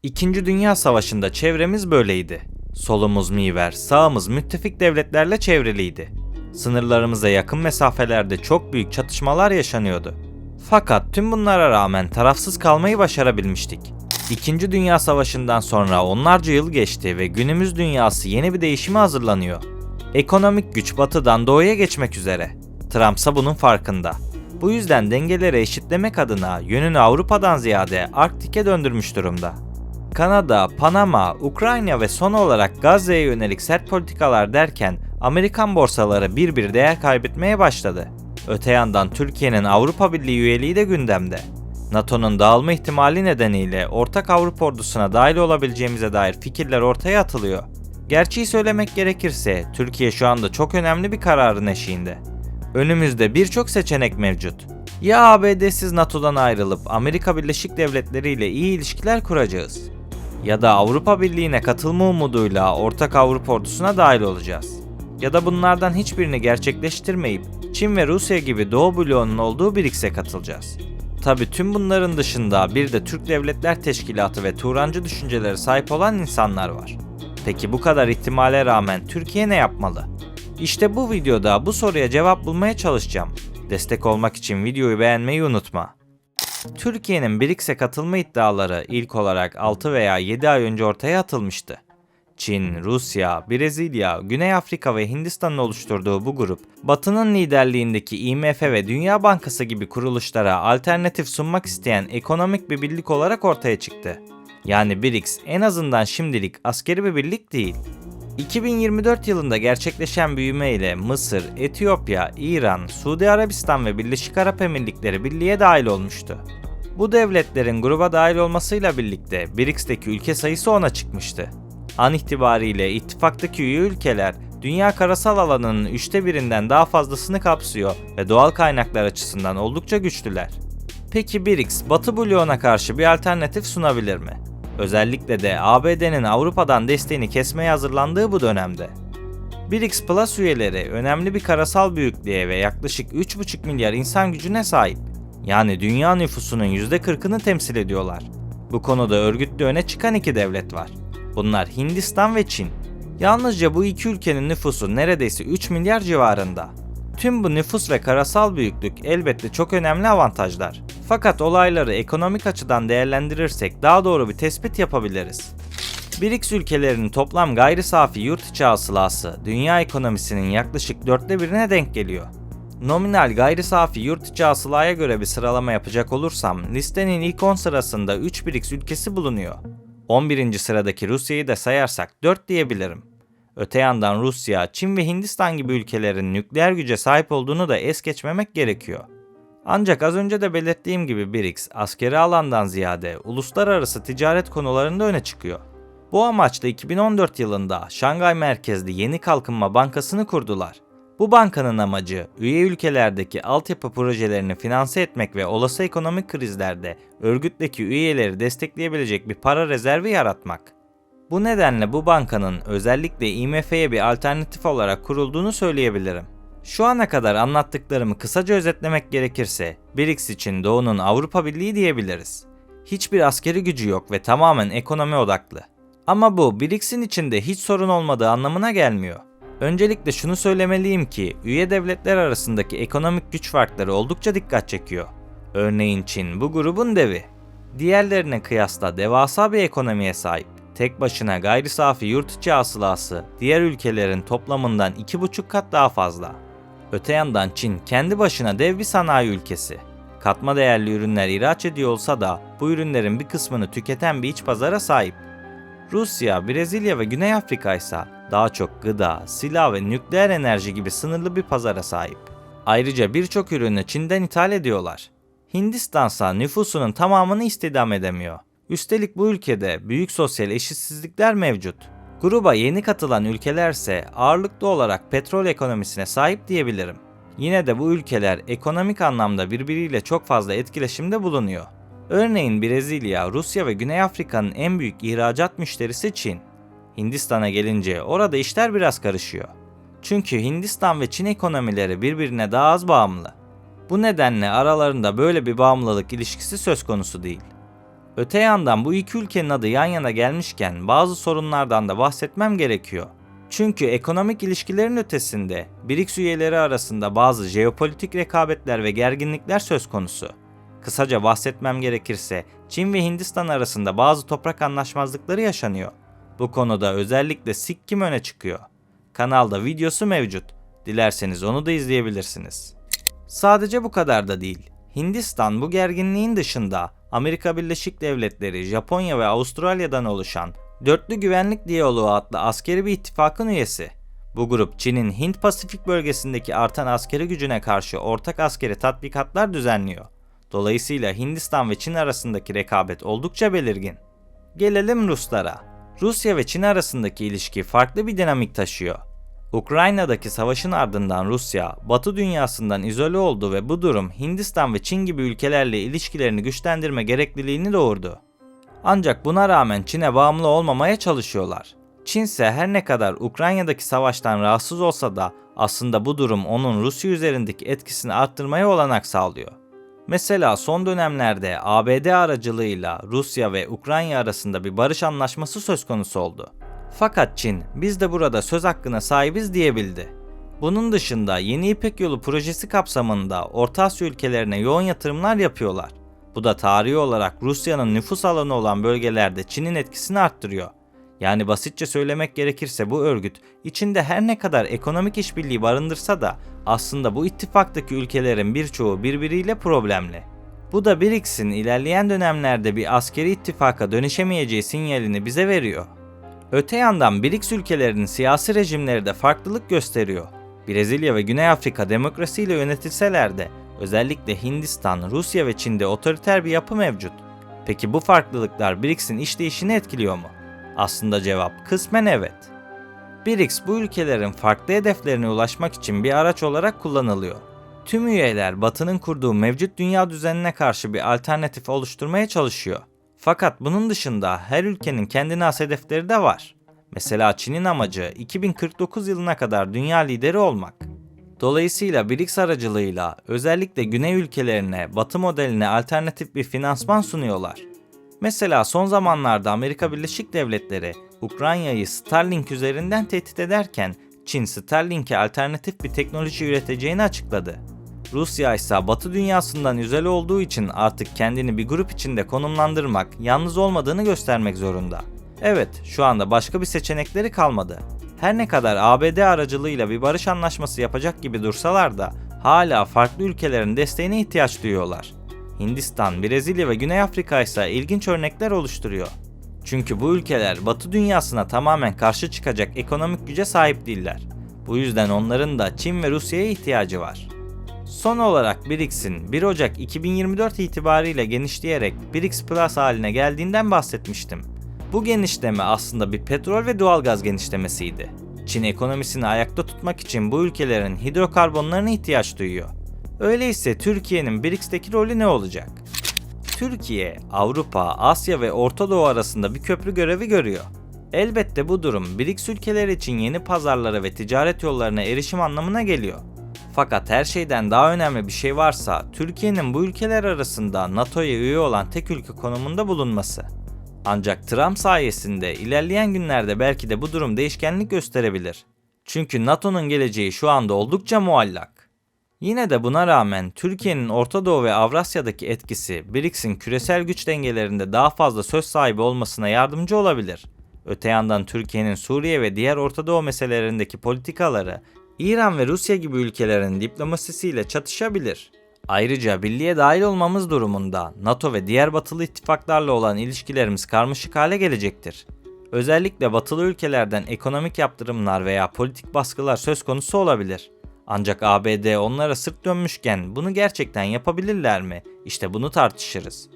İkinci Dünya Savaşı'nda çevremiz böyleydi. Solumuz miğfer, sağımız müttefik devletlerle çevriliydi. Sınırlarımıza yakın mesafelerde çok büyük çatışmalar yaşanıyordu. Fakat tüm bunlara rağmen tarafsız kalmayı başarabilmiştik. İkinci Dünya Savaşı'ndan sonra onlarca yıl geçti ve günümüz dünyası yeni bir değişime hazırlanıyor. Ekonomik güç batıdan doğuya geçmek üzere. Trump'sa bunun farkında. Bu yüzden dengeleri eşitlemek adına yönünü Avrupa'dan ziyade Arktik'e döndürmüş durumda. Kanada, Panama, Ukrayna ve son olarak Gazze'ye yönelik sert politikalar derken Amerikan borsaları bir değer kaybetmeye başladı. Öte yandan Türkiye'nin Avrupa Birliği üyeliği de gündemde. NATO'nun dağılma ihtimali nedeniyle ortak Avrupa ordusuna dahil olabileceğimize dair fikirler ortaya atılıyor. Gerçeği söylemek gerekirse Türkiye şu anda çok önemli bir kararın eşiğinde. Önümüzde birçok seçenek mevcut. Ya ABD'siz NATO'dan ayrılıp Amerika Birleşik Devletleri ile iyi ilişkiler kuracağız. Ya da Avrupa Birliği'ne katılma umuduyla ortak Avrupa ordusuna dahil olacağız. Ya da bunlardan hiçbirini gerçekleştirmeyip Çin ve Rusya gibi Doğu bloğunun olduğu BRICS'e katılacağız. Tabi tüm bunların dışında bir de Türk Devletler Teşkilatı ve Turancı düşüncelere sahip olan insanlar var. Peki bu kadar ihtimale rağmen Türkiye ne yapmalı? İşte bu videoda bu soruya cevap bulmaya çalışacağım. Destek olmak için videoyu beğenmeyi unutma. Türkiye'nin BRICS'e katılma iddiaları ilk olarak 6 veya 7 ay önce ortaya atılmıştı. Çin, Rusya, Brezilya, Güney Afrika ve Hindistan'ın oluşturduğu bu grup, Batı'nın liderliğindeki IMF ve Dünya Bankası gibi kuruluşlara alternatif sunmak isteyen ekonomik bir birlik olarak ortaya çıktı. Yani BRICS en azından şimdilik askeri bir birlik değil. 2024 yılında gerçekleşen büyüme ile Mısır, Etiyopya, İran, Suudi Arabistan ve Birleşik Arap Emirlikleri birliğe dahil olmuştu. Bu devletlerin gruba dahil olmasıyla birlikte BRICS'teki ülke sayısı 10'a çıkmıştı. An itibariyle ittifaktaki üye ülkeler, dünya karasal alanının 1/3'ünden daha fazlasını kapsıyor ve doğal kaynaklar açısından oldukça güçlüler. Peki BRICS, Batı bloğuna karşı bir alternatif sunabilir mi? Özellikle de ABD'nin Avrupa'dan desteğini kesmeye hazırlandığı bu dönemde. BRICS Plus üyeleri önemli bir karasal büyüklüğe ve yaklaşık 3,5 milyar insan gücüne sahip. Yani dünya nüfusunun %40'ını temsil ediyorlar. Bu konuda örgütlü öne çıkan iki devlet var. Bunlar Hindistan ve Çin. Yalnızca bu iki ülkenin nüfusu neredeyse 3 milyar civarında. Tüm bu nüfus ve karasal büyüklük elbette çok önemli avantajlar. Fakat olayları ekonomik açıdan değerlendirirsek daha doğru bir tespit yapabiliriz. BRICS ülkelerinin toplam gayri safi yurt içi hasılası dünya ekonomisinin yaklaşık 1/4'üne denk geliyor. Nominal gayri safi yurt içi hasılaya göre bir sıralama yapacak olursam listenin ilk 10 sırasında 3 BRICS ülkesi bulunuyor. 11. sıradaki Rusya'yı da sayarsak 4 diyebilirim. Öte yandan Rusya, Çin ve Hindistan gibi ülkelerin nükleer güce sahip olduğunu da es geçmemek gerekiyor. Ancak az önce de belirttiğim gibi BRICS askeri alandan ziyade uluslararası ticaret konularında öne çıkıyor. Bu amaçla 2014 yılında Şangay merkezli Yeni Kalkınma Bankası'nı kurdular. Bu bankanın amacı üye ülkelerdeki altyapı projelerini finanse etmek ve olası ekonomik krizlerde örgütteki üyeleri destekleyebilecek bir para rezervi yaratmak. Bu nedenle bu bankanın özellikle IMF'ye bir alternatif olarak kurulduğunu söyleyebilirim. Şu ana kadar anlattıklarımı kısaca özetlemek gerekirse BRICS için Doğu'nun Avrupa Birliği diyebiliriz. Hiçbir askeri gücü yok ve tamamen ekonomi odaklı. Ama bu BRICS'in içinde hiç sorun olmadığı anlamına gelmiyor. Öncelikle şunu söylemeliyim ki üye devletler arasındaki ekonomik güç farkları oldukça dikkat çekiyor. Örneğin Çin bu grubun devi. Diğerlerine kıyasla devasa bir ekonomiye sahip. Tek başına gayri safi yurt içi hasılası diğer ülkelerin toplamından 2,5 kat daha fazla. Öte yandan Çin kendi başına dev bir sanayi ülkesi. Katma değerli ürünler ihraç ediyor olsa da bu ürünlerin bir kısmını tüketen bir iç pazara sahip. Rusya, Brezilya ve Güney Afrika ise daha çok gıda, silah ve nükleer enerji gibi sınırlı bir pazara sahip. Ayrıca birçok ürünü Çin'den ithal ediyorlar. Hindistan ise nüfusunun tamamını istihdam edemiyor. Üstelik bu ülkede büyük sosyal eşitsizlikler mevcut. Gruba yeni katılan ülkelerse ağırlıklı olarak petrol ekonomisine sahip diyebilirim. Yine de bu ülkeler ekonomik anlamda birbiriyle çok fazla etkileşimde bulunuyor. Örneğin Brezilya, Rusya ve Güney Afrika'nın en büyük ihracat müşterisi Çin. Hindistan'a gelince orada işler biraz karışıyor. Çünkü Hindistan ve Çin ekonomileri birbirine daha az bağımlı. Bu nedenle aralarında böyle bir bağımlılık ilişkisi söz konusu değil. Öte yandan bu iki ülkenin adı yan yana gelmişken bazı sorunlardan da bahsetmem gerekiyor. Çünkü ekonomik ilişkilerin ötesinde BRICS üyeleri arasında bazı jeopolitik rekabetler ve gerginlikler söz konusu. Kısaca bahsetmem gerekirse Çin ve Hindistan arasında bazı toprak anlaşmazlıkları yaşanıyor. Bu konuda özellikle Sikkim öne çıkıyor. Kanalda videosu mevcut. Dilerseniz onu da izleyebilirsiniz. Sadece bu kadar da değil. Hindistan bu gerginliğin dışında Amerika Birleşik Devletleri, Japonya ve Avustralya'dan oluşan Dörtlü Güvenlik Diyaloğu adlı askeri bir ittifakın üyesi. Bu grup Çin'in Hint-Pasifik bölgesindeki artan askeri gücüne karşı ortak askeri tatbikatlar düzenliyor. Dolayısıyla Hindistan ve Çin arasındaki rekabet oldukça belirgin. Gelelim Ruslara. Rusya ve Çin arasındaki ilişki farklı bir dinamik taşıyor. Ukrayna'daki savaşın ardından Rusya, Batı dünyasından izole oldu ve bu durum Hindistan ve Çin gibi ülkelerle ilişkilerini güçlendirme gerekliliğini doğurdu. Ancak buna rağmen Çin'e bağımlı olmamaya çalışıyorlar. Çin ise her ne kadar Ukrayna'daki savaştan rahatsız olsa da aslında bu durum onun Rusya üzerindeki etkisini arttırmaya olanak sağlıyor. Mesela son dönemlerde ABD aracılığıyla Rusya ve Ukrayna arasında bir barış anlaşması söz konusu oldu. Fakat Çin, biz de burada söz hakkına sahibiz diyebildi. Bunun dışında Yeni İpek Yolu projesi kapsamında Orta Asya ülkelerine yoğun yatırımlar yapıyorlar. Bu da tarihi olarak Rusya'nın nüfus alanı olan bölgelerde Çin'in etkisini arttırıyor. Yani basitçe söylemek gerekirse bu örgüt içinde her ne kadar ekonomik işbirliği barındırsa da aslında bu ittifaktaki ülkelerin birçoğu birbiriyle problemli. Bu da BRICS'in ilerleyen dönemlerde bir askeri ittifaka dönüşemeyeceği sinyalini bize veriyor. Öte yandan BRICS ülkelerinin siyasi rejimleri de farklılık gösteriyor. Brezilya ve Güney Afrika demokrasiyle yönetilseler de özellikle Hindistan, Rusya ve Çin'de otoriter bir yapı mevcut. Peki bu farklılıklar BRICS'in işleyişini etkiliyor mu? Aslında cevap kısmen evet. BRICS bu ülkelerin farklı hedeflerine ulaşmak için bir araç olarak kullanılıyor. Tüm üyeler Batı'nın kurduğu mevcut dünya düzenine karşı bir alternatif oluşturmaya çalışıyor. Fakat bunun dışında her ülkenin kendine has hedefleri de var. Mesela Çin'in amacı 2049 yılına kadar dünya lideri olmak. Dolayısıyla BRICS aracılığıyla özellikle Güney ülkelerine Batı modeline alternatif bir finansman sunuyorlar. Mesela son zamanlarda Amerika Birleşik Devletleri Ukrayna'yı Starlink üzerinden tehdit ederken Çin Starlink'e alternatif bir teknoloji üreteceğini açıkladı. Rusya ise Batı dünyasından izole olduğu için artık kendini bir grup içinde konumlandırmak, yalnız olmadığını göstermek zorunda. Evet, şu anda başka bir seçenekleri kalmadı. Her ne kadar ABD aracılığıyla bir barış anlaşması yapacak gibi dursalar da hala farklı ülkelerin desteğine ihtiyaç duyuyorlar. Hindistan, Brezilya ve Güney Afrika ise ilginç örnekler oluşturuyor. Çünkü bu ülkeler Batı dünyasına tamamen karşı çıkacak ekonomik güce sahip değiller. Bu yüzden onların da Çin ve Rusya'ya ihtiyacı var. Son olarak BRICS'in 1 Ocak 2024 itibariyle genişleyerek BRICS Plus haline geldiğinden bahsetmiştim. Bu genişleme aslında bir petrol ve doğalgaz genişlemesiydi. Çin ekonomisini ayakta tutmak için bu ülkelerin hidrokarbonlarına ihtiyaç duyuyor. Öyleyse Türkiye'nin BRICS'teki rolü ne olacak? Türkiye, Avrupa, Asya ve Orta Doğu arasında bir köprü görevi görüyor. Elbette bu durum BRICS ülkeleri için yeni pazarlara ve ticaret yollarına erişim anlamına geliyor. Fakat her şeyden daha önemli bir şey varsa Türkiye'nin bu ülkeler arasında NATO'ya üye olan tek ülke konumunda bulunması. Ancak Trump sayesinde ilerleyen günlerde belki de bu durum değişkenlik gösterebilir. Çünkü NATO'nun geleceği şu anda oldukça muallak. Yine de buna rağmen Türkiye'nin Orta Doğu ve Avrasya'daki etkisi BRICS'in küresel güç dengelerinde daha fazla söz sahibi olmasına yardımcı olabilir. Öte yandan Türkiye'nin Suriye ve diğer Orta Doğu meselelerindeki politikaları İran ve Rusya gibi ülkelerin diplomasisiyle çatışabilir. Ayrıca birliğe dahil olmamız durumunda NATO ve diğer batılı ittifaklarla olan ilişkilerimiz karmaşık hale gelecektir. Özellikle batılı ülkelerden ekonomik yaptırımlar veya politik baskılar söz konusu olabilir. Ancak ABD onlara sırt dönmüşken bunu gerçekten yapabilirler mi? İşte bunu tartışırız.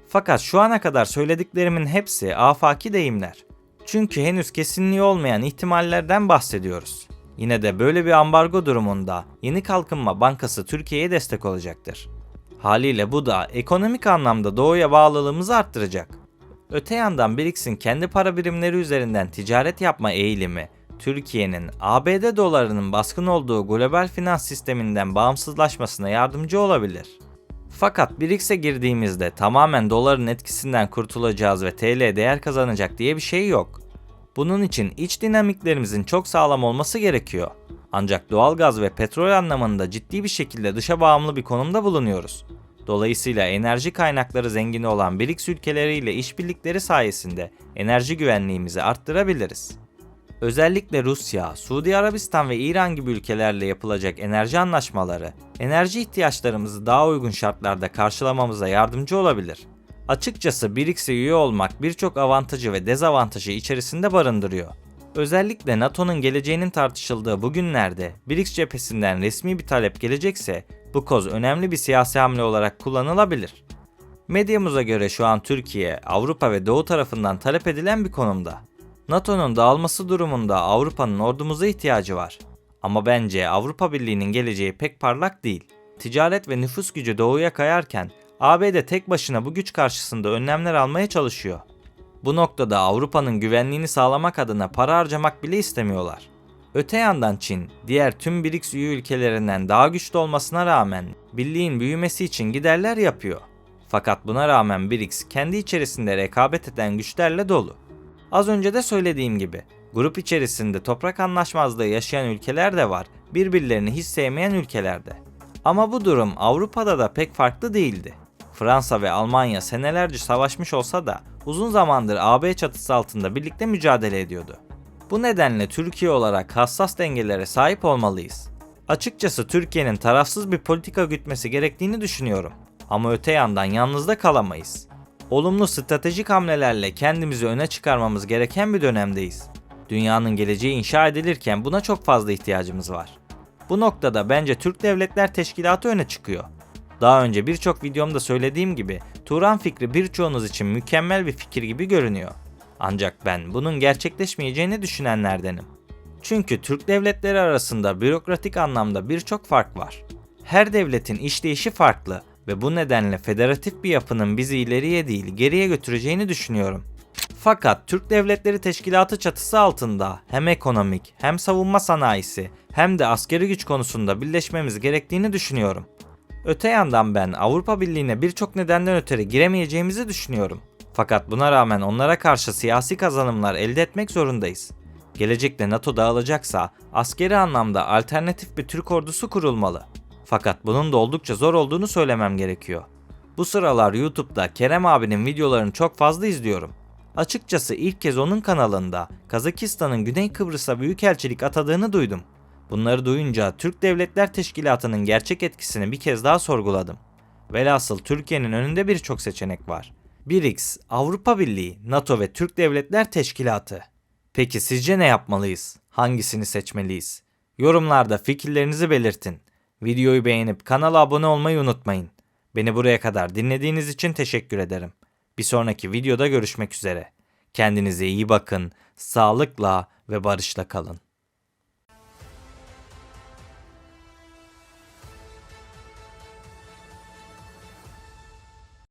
Fakat şu ana kadar söylediklerimin hepsi afaki deyimler. Çünkü henüz kesinliği olmayan ihtimallerden bahsediyoruz. Yine de böyle bir ambargo durumunda Yeni Kalkınma Bankası Türkiye'ye destek olacaktır. Haliyle bu da ekonomik anlamda doğuya bağlılığımızı arttıracak. Öte yandan BRICS'in kendi para birimleri üzerinden ticaret yapma eğilimi, Türkiye'nin ABD dolarının baskın olduğu global finans sisteminden bağımsızlaşmasına yardımcı olabilir. Fakat BRICS'e girdiğimizde tamamen doların etkisinden kurtulacağız ve TL değer kazanacak diye bir şey yok. Bunun için iç dinamiklerimizin çok sağlam olması gerekiyor. Ancak doğalgaz ve petrol anlamında ciddi bir şekilde dışa bağımlı bir konumda bulunuyoruz. Dolayısıyla enerji kaynakları zengini olan BRICS ülkeleriyle işbirlikleri sayesinde enerji güvenliğimizi arttırabiliriz. Özellikle Rusya, Suudi Arabistan ve İran gibi ülkelerle yapılacak enerji anlaşmaları, enerji ihtiyaçlarımızı daha uygun şartlarda karşılamamıza yardımcı olabilir. Açıkçası BRICS'e üye olmak birçok avantajı ve dezavantajı içerisinde barındırıyor. Özellikle NATO'nun geleceğinin tartışıldığı bu günlerde BRICS cephesinden resmi bir talep gelecekse bu koz önemli bir siyasi hamle olarak kullanılabilir. Medyamıza göre şu an Türkiye, Avrupa ve Doğu tarafından talep edilen bir konumda. NATO'nun dağılması durumunda Avrupa'nın ordumuza ihtiyacı var. Ama bence Avrupa Birliği'nin geleceği pek parlak değil. Ticaret ve nüfus gücü doğuya kayarken ABD tek başına bu güç karşısında önlemler almaya çalışıyor. Bu noktada Avrupa'nın güvenliğini sağlamak adına para harcamak bile istemiyorlar. Öte yandan Çin, diğer tüm BRICS üye ülkelerinden daha güçlü olmasına rağmen birliğin büyümesi için giderler yapıyor. Fakat buna rağmen BRICS kendi içerisinde rekabet eden güçlerle dolu. Az önce de söylediğim gibi, grup içerisinde toprak anlaşmazlığı yaşayan ülkeler de var, birbirlerini hiç sevmeyen ülkeler de. Ama bu durum Avrupa'da da pek farklı değildi. Fransa ve Almanya senelerce savaşmış olsa da uzun zamandır AB çatısı altında birlikte mücadele ediyordu. Bu nedenle Türkiye olarak hassas dengelere sahip olmalıyız. Açıkçası Türkiye'nin tarafsız bir politika gütmesi gerektiğini düşünüyorum. Ama öte yandan yalnız da kalamayız. Olumlu stratejik hamlelerle kendimizi öne çıkarmamız gereken bir dönemdeyiz. Dünyanın geleceği inşa edilirken buna çok fazla ihtiyacımız var. Bu noktada bence Türk Devletler Teşkilatı öne çıkıyor. Daha önce birçok videomda söylediğim gibi Turan fikri birçoğunuz için mükemmel bir fikir gibi görünüyor. Ancak ben bunun gerçekleşmeyeceğini düşünenlerdenim. Çünkü Türk devletleri arasında bürokratik anlamda birçok fark var. Her devletin işleyişi farklı ve bu nedenle federatif bir yapının bizi ileriye değil geriye götüreceğini düşünüyorum. Fakat Türk Devletleri Teşkilatı çatısı altında hem ekonomik hem savunma sanayisi hem de askeri güç konusunda birleşmemiz gerektiğini düşünüyorum. Öte yandan ben Avrupa Birliği'ne birçok nedenden ötürü giremeyeceğimizi düşünüyorum. Fakat buna rağmen onlara karşı siyasi kazanımlar elde etmek zorundayız. Gelecekte NATO dağılacaksa askeri anlamda alternatif bir Türk ordusu kurulmalı. Fakat bunun da oldukça zor olduğunu söylemem gerekiyor. Bu sıralar YouTube'da Kerem abinin videolarını çok fazla izliyorum. Açıkçası ilk kez onun kanalında Kazakistan'ın Güney Kıbrıs'a büyükelçilik atadığını duydum. Bunları duyunca Türk Devletler Teşkilatı'nın gerçek etkisini bir kez daha sorguladım. Velhasıl Türkiye'nin önünde birçok seçenek var. BRICS, Avrupa Birliği, NATO ve Türk Devletler Teşkilatı. Peki sizce ne yapmalıyız? Hangisini seçmeliyiz? Yorumlarda fikirlerinizi belirtin. Videoyu beğenip kanala abone olmayı unutmayın. Beni buraya kadar dinlediğiniz için teşekkür ederim. Bir sonraki videoda görüşmek üzere. Kendinize iyi bakın, sağlıkla ve barışla kalın.